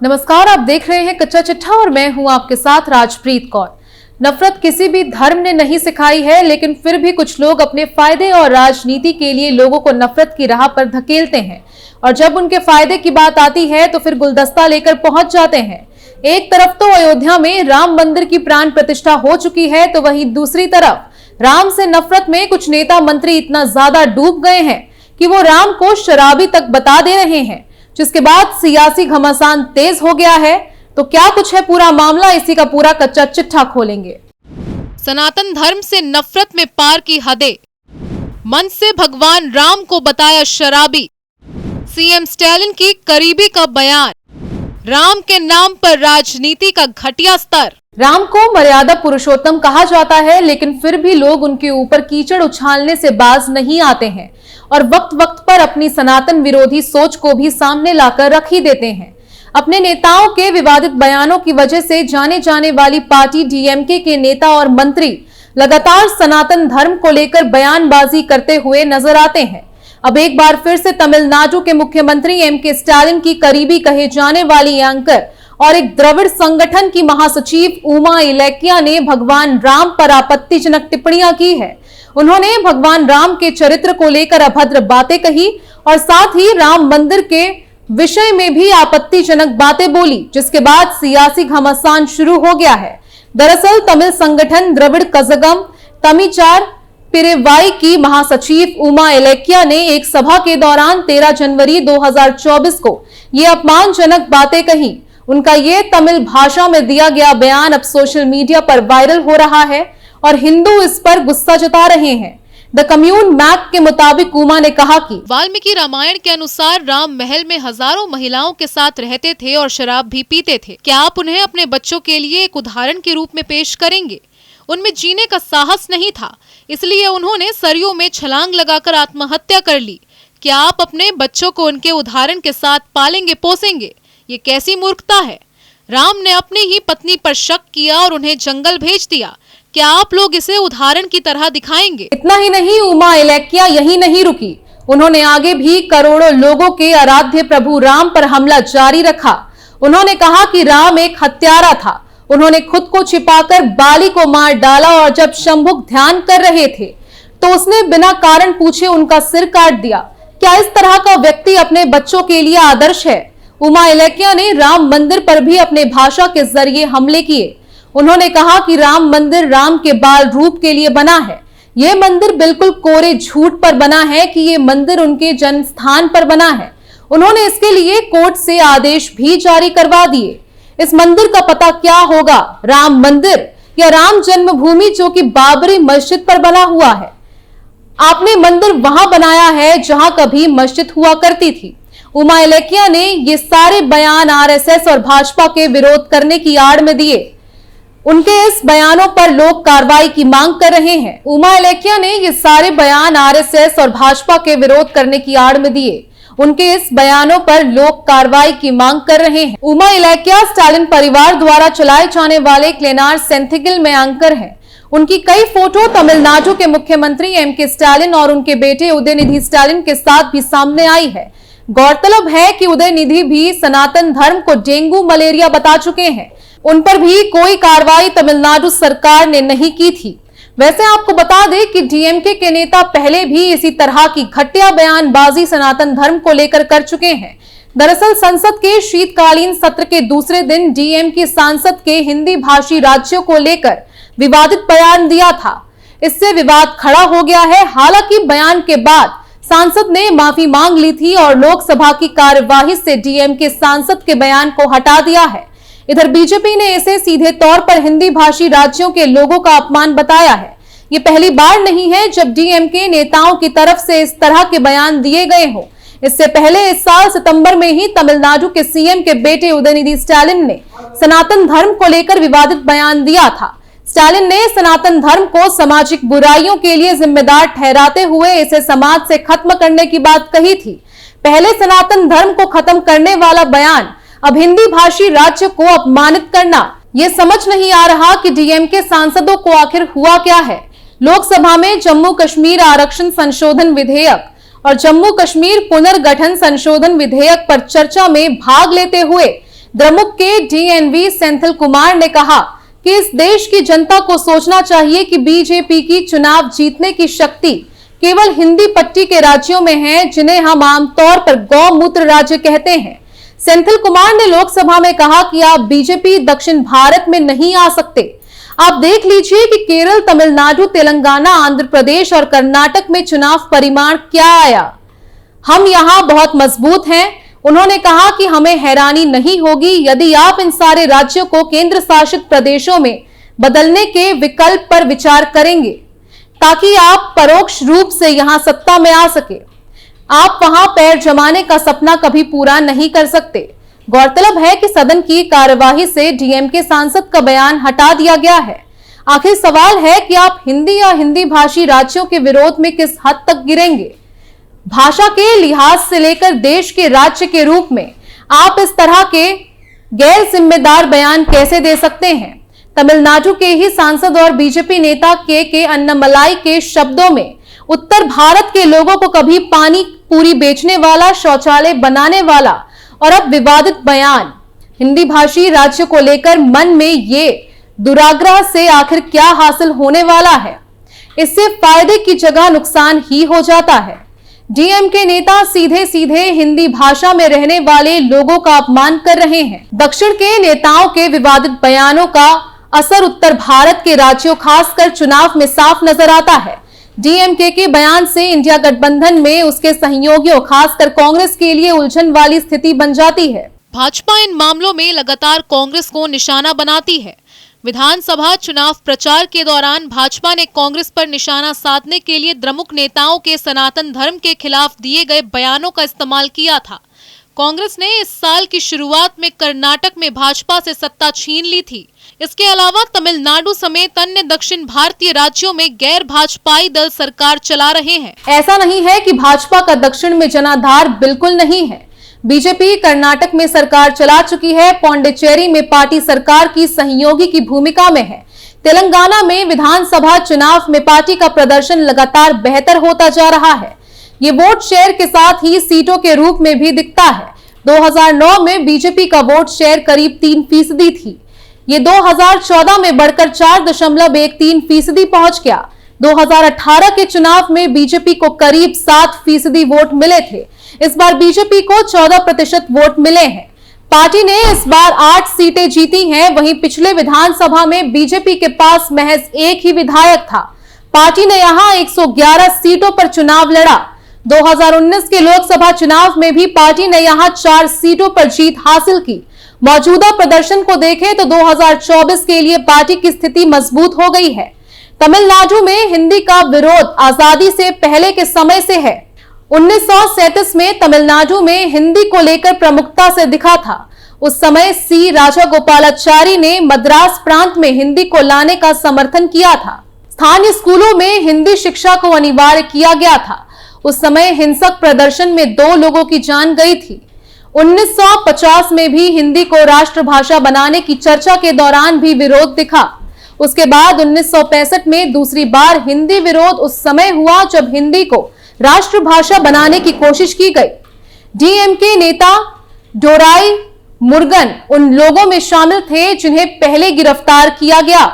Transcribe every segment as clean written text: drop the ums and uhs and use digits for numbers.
नमस्कार, आप देख रहे हैं कच्चा चिट्ठा और मैं हूं आपके साथ राजप्रीत कौर। नफरत किसी भी धर्म ने नहीं सिखाई है, लेकिन फिर भी कुछ लोग अपने फायदे और राजनीति के लिए लोगों को नफरत की राह पर धकेलते हैं और जब उनके फायदे की बात आती है तो फिर गुलदस्ता लेकर पहुंच जाते हैं। एक तरफ तो अयोध्या में राम मंदिर की प्राण प्रतिष्ठा हो चुकी है, तो वहीं दूसरी तरफ राम से नफरत में कुछ नेता मंत्री इतना ज्यादा डूब गए हैं कि वो राम को शराबी तक बता दे रहे हैं, जिसके बाद सियासी घमासान तेज हो गया है। तो क्या कुछ है पूरा मामला, इसी का पूरा कच्चा चिट्ठा खोलेंगे। सनातन धर्म से नफरत में पार की हदें, मन से भगवान राम को बताया शराबी। सीएम स्टालिन की करीबी का बयान, राम के नाम पर राजनीति का घटिया स्तर। राम को मर्यादा पुरुषोत्तम कहा जाता है, लेकिन फिर भी लोग उनके ऊपर कीचड़ उछालने से बाज नहीं आते हैं और वक्त वक्त पर अपनी सनातन विरोधी सोच को भी सामने लाकर रख ही देते हैं। अपने नेताओं के विवादित बयानों की वजह से जाने जाने वाली पार्टी डीएमके के नेता और मंत्री लगातार सनातन धर्म को लेकर बयानबाजी करते हुए नजर आते हैं। अब एक बार फिर से तमिलनाडु के मुख्यमंत्री एमके स्टालिन की करीबी कहे जाने वाली एंकर और एक द्रविड़ संगठन की महासचिव उमा इलेक्या ने भगवान राम पर आपत्तिजनक टिप्पणियां की है। उन्होंने भगवान राम के चरित्र को लेकर अभद्र बातें कही और साथ ही राम मंदिर के विषय में भी आपत्तिजनक बातें बोली, जिसके बाद सियासी घमासान शुरू हो गया है। दरअसल तमिल संगठन द्रविड़ कजगम तमिचार पिरेवाई की महासचिव उमा इलेक्या ने एक सभा के दौरान 13 जनवरी 2024 को ये अपमानजनक बातें कही। उनका ये तमिल भाषा में दिया गया बयान अब सोशल मीडिया पर वायरल हो रहा है और हिंदू इस पर गुस्सा जता रहे हैं। द कम्युन मैप के मुताबिक उमा ने कहा कि वाल्मीकि रामायण के अनुसार राम महल में हजारों महिलाओं के साथ रहते थे और शराब भी पीते थे। क्या आप उन्हें अपने बच्चों के लिए एक उदाहरण के रूप में पेश करेंगे? उनमें जीने का साहस नहीं था, इसलिए उन्होंने सरयू में छलांग लगाकर आत्महत्या कर ली। क्या आप अपने बच्चों को उनके उदाहरण के साथ पालेंगे पोसेंगे? ये कैसी मूर्खता है। राम ने अपनी ही पत्नी पर शक किया और उन्हें जंगल भेज दिया। क्या आप लोग इसे उदाहरण की तरह दिखाएंगे? इतना ही नहीं, उमा इलेक्या यही नहीं रुकी। उन्होंने आगे भी करोड़ों लोगों के आराध्य प्रभु राम पर हमला जारी रखा। उन्होंने कहा कि राम एक हत्यारा था। उन्होंने खुद को छिपाकर बाली को मार डाला और जब शंभुक ध्यान कर रहे थे तो उसने बिना कारण पूछे उनका सिर काट दिया। क्या इस तरह का व्यक्ति अपने बच्चों के लिए आदर्श है? उमा इलेक्या ने राम मंदिर पर भी अपने भाषा के जरिए हमले किए। उन्होंने कहा कि राम मंदिर राम के बाल रूप के लिए बना है। ये मंदिर बिल्कुल कोरे झूठ पर बना है कि ये मंदिर उनके जन्म स्थान पर बना है। उन्होंने इसके लिए कोर्ट से आदेश भी जारी करवा दिए। इस मंदिर का पता क्या होगा, राम मंदिर या राम जन्मभूमि, जो कि बाबरी मस्जिद पर बना हुआ है? आपने मंदिर वहां बनाया है जहां कभी मस्जिद हुआ करती थी। उमा इलेक्या ने ये सारे बयान आरएसएस और भाजपा के विरोध करने की आड़ में दिए। उनके इस बयानों पर लोग कार्रवाई की मांग कर रहे हैं। उमा इलेक्या ने ये सारे बयान आरएसएस और भाजपा के विरोध करने की आड़ में दिए। उनके इस बयानों पर लोग कार्रवाई की मांग कर रहे हैं। उमा इलेक्या स्टालिन परिवार द्वारा चलाए जाने वाले क्लेनार सेंथिगिल में एंकर हैं। उनकी कई फोटो तमिलनाडु के मुख्यमंत्री एमके स्टालिन और उनके बेटे उदयनिधि स्टालिन के साथ भी सामने आई है। गौरतलब है कि उदयनिधि भी सनातन धर्म को डेंगू मलेरिया बता चुके हैं। उन पर भी कोई कार्रवाई तमिलनाडु सरकार ने नहीं की थी। वैसे आपको बता दें कि डीएमके के नेता पहले भी इसी तरह की घटिया बयानबाजी सनातन धर्म को लेकर कर चुके हैं। दरअसल संसद के शीतकालीन सत्र के दूसरे दिन डीएमके सांसद के हिंदी भाषी राज्यों को लेकर विवादित बयान दिया था। इससे विवाद खड़ा हो गया है। हालांकि बयान के बाद सांसद ने माफी मांग ली थी और लोकसभा की कार्यवाही से डीएमके सांसद के बयान को हटा दिया है। इधर बीजेपी ने इसे सीधे तौर पर हिंदी भाषी राज्यों के लोगों का अपमान बताया है। ये पहली बार नहीं है जब डीएमके नेताओं की तरफ से इस तरह के बयान दिए गए हों। इससे पहले इस साल सितंबर में ही तमिलनाडु के सीएम के बेटे उदयनिधि स्टालिन ने सनातन धर्म को लेकर विवादित बयान दिया था। स्टालिन ने सनातन धर्म को सामाजिक बुराइयों के लिए जिम्मेदार ठहराते हुए इसे समाज से खत्म करने की बात कही थी। पहले सनातन धर्म को खत्म करने वाला बयान, अब हिंदी भाषी राज्य को अपमानित करना। ये समझ नहीं आ रहा कि डीएमके सांसदों को आखिर हुआ क्या है। लोकसभा में जम्मू कश्मीर आरक्षण संशोधन विधेयक और जम्मू कश्मीर पुनर्गठन संशोधन विधेयक पर चर्चा में भाग लेते हुए द्रमुक के डीएनवी सेंथिल कुमार ने कहा कि इस देश की जनता को सोचना चाहिए कि बीजेपी की चुनाव जीतने की शक्ति केवल हिंदी पट्टी के राज्यों में है, जिन्हें हम आमतौर पर गौमूत्र राज्य कहते हैं। सेंथिल कुमार ने लोकसभा में कहा कि आप बीजेपी दक्षिण भारत में नहीं आ सकते। आप देख लीजिए कि केरल, तमिलनाडु, तेलंगाना, आंध्र प्रदेश और कर्नाटक में चुनाव परिणाम क्या आया। हम यहाँ बहुत मजबूत हैं। उन्होंने कहा कि हमें हैरानी नहीं होगी यदि आप इन सारे राज्यों को केंद्र शासित प्रदेशों में बदलने के विकल्प पर विचार करेंगे, ताकि आप परोक्ष रूप से यहां सत्ता में आ सके। आप वहां पैर जमाने का सपना कभी पूरा नहीं कर सकते। गौरतलब है कि सदन की कार्यवाही से डीएमके सांसद का बयान हटा दिया गया है। आखिर सवाल है कि आप हिंदी या हिंदी भाषी राज्यों के विरोध में किस हद तक गिरेंगे। भाषा के लिहाज से लेकर देश के राज्य के रूप में आप इस तरह के गैर जिम्मेदार बयान कैसे दे सकते हैं। तमिलनाडु के ही सांसद और बीजेपी नेता के अन्नामलाई के शब्दों में उत्तर भारत के लोगों को कभी पानी पूरी बेचने वाला, शौचालय बनाने वाला और अब विवादित बयान हिंदी भाषी राज्य को लेकर मन में ये दुराग्रह से आखिर क्या हासिल होने वाला है। इससे फायदे की जगह नुकसान ही हो जाता है। डीएमके नेता सीधे सीधे हिंदी भाषा में रहने वाले लोगों का अपमान कर रहे हैं। दक्षिण के नेताओं के विवादित बयानों का असर उत्तर भारत के राज्यों खासकर चुनाव में साफ नजर आता है। डीएमके के बयान से इंडिया गठबंधन में उसके सहयोगियों खासकर कांग्रेस के लिए उलझन वाली स्थिति बन जाती है। भाजपा इन मामलों में लगातार कांग्रेस को निशाना बनाती है। विधानसभा चुनाव प्रचार के दौरान भाजपा ने कांग्रेस पर निशाना साधने के लिए द्रमुक नेताओं के सनातन धर्म के खिलाफ दिए गए बयानों का इस्तेमाल किया था। कांग्रेस ने इस साल की शुरुआत में कर्नाटक में भाजपा से सत्ता छीन ली थी। इसके अलावा तमिलनाडु समेत अन्य दक्षिण भारतीय राज्यों में गैर भाजपाई दल सरकार चला रहे हैं। ऐसा नहीं है कि भाजपा का दक्षिण में जनाधार बिल्कुल नहीं है। बीजेपी कर्नाटक में सरकार चला चुकी है। पौंडीचेरी में पार्टी सरकार की सहयोगी की भूमिका में है। तेलंगाना में विधानसभा चुनाव में पार्टी का प्रदर्शन लगातार बेहतर होता जा रहा है। ये वोट शेयर के साथ ही सीटों के रूप में भी दिखता है। 2009 में बीजेपी का वोट शेयर करीब 3% थी। ये 2014 में बढ़कर 4.13% पहुंच गया। 2018 के चुनाव में बीजेपी को करीब 7% वोट मिले थे। इस बार बीजेपी को 14% वोट मिले हैं। पार्टी ने इस बार 8 सीटें जीती हैं। वहीं पिछले विधानसभा में बीजेपी के पास महज एक ही विधायक था। पार्टी ने यहां 111 सीटों पर चुनाव लड़ा। 2019 के लोकसभा चुनाव में भी पार्टी ने यहां 4 सीटों पर जीत हासिल की। मौजूदा प्रदर्शन को देखें तो 2024 के लिए पार्टी की स्थिति मजबूत हो गई है। तमिलनाडु में हिंदी का विरोध आजादी से पहले के समय से है। 1937 में तमिलनाडु में हिंदी को लेकर प्रमुखता से दिखा था। उस समय सी राजागोपालाचारी ने मद्रास प्रांत में हिंदी को लाने का समर्थन किया था। स्थानीय स्कूलों में हिंदी शिक्षा को अनिवार्य किया गया था। उस समय हिंसक प्रदर्शन में 2 लोगों की जान गई थी। 1950 में भी हिंदी को राष्ट्रभाषा बनाने की चर्चा के दौरान भी विरोध दिखा। उसके बाद 1965 में दूसरी बार हिंदी विरोध उस समय हुआ जब हिंदी को राष्ट्रभाषा बनाने की कोशिश की गई। डीएमके नेता डोराई मुरुगन उन लोगों में शामिल थे जिन्हें पहले गिरफ्तार किया गया।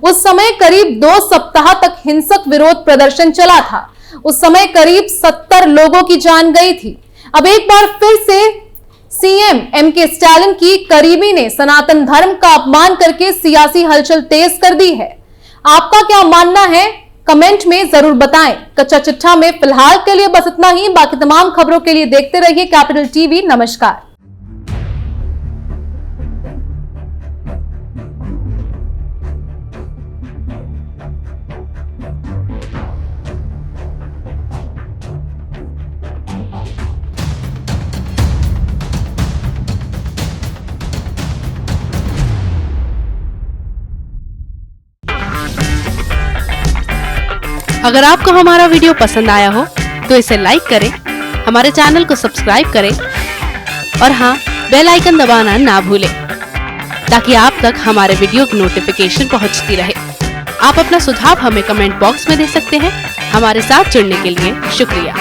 उस समय करीब 2 सप्ताह तक हिंसक विरोध प्रदर्शन चला था। उस समय करीब 70 लोगों की जान गई थी। अब एक बार फिर से सीएम एमके स्टालिन की करीबी ने सनातन धर्म का अपमान करके सियासी हलचल तेज कर दी है। आपका क्या मानना है कमेंट में जरूर बताएं। कच्चा चिट्ठा में फिलहाल के लिए बस इतना ही। बाकी तमाम खबरों के लिए देखते रहिए कैपिटल टीवी। नमस्कार। अगर आपको हमारा वीडियो पसंद आया हो तो इसे लाइक करें, हमारे चैनल को सब्सक्राइब करें और हाँ, बेल आइकन दबाना ना भूलें ताकि आप तक हमारे वीडियो की नोटिफिकेशन पहुंचती रहे। आप अपना सुझाव हमें कमेंट बॉक्स में दे सकते हैं। हमारे साथ जुड़ने के लिए शुक्रिया।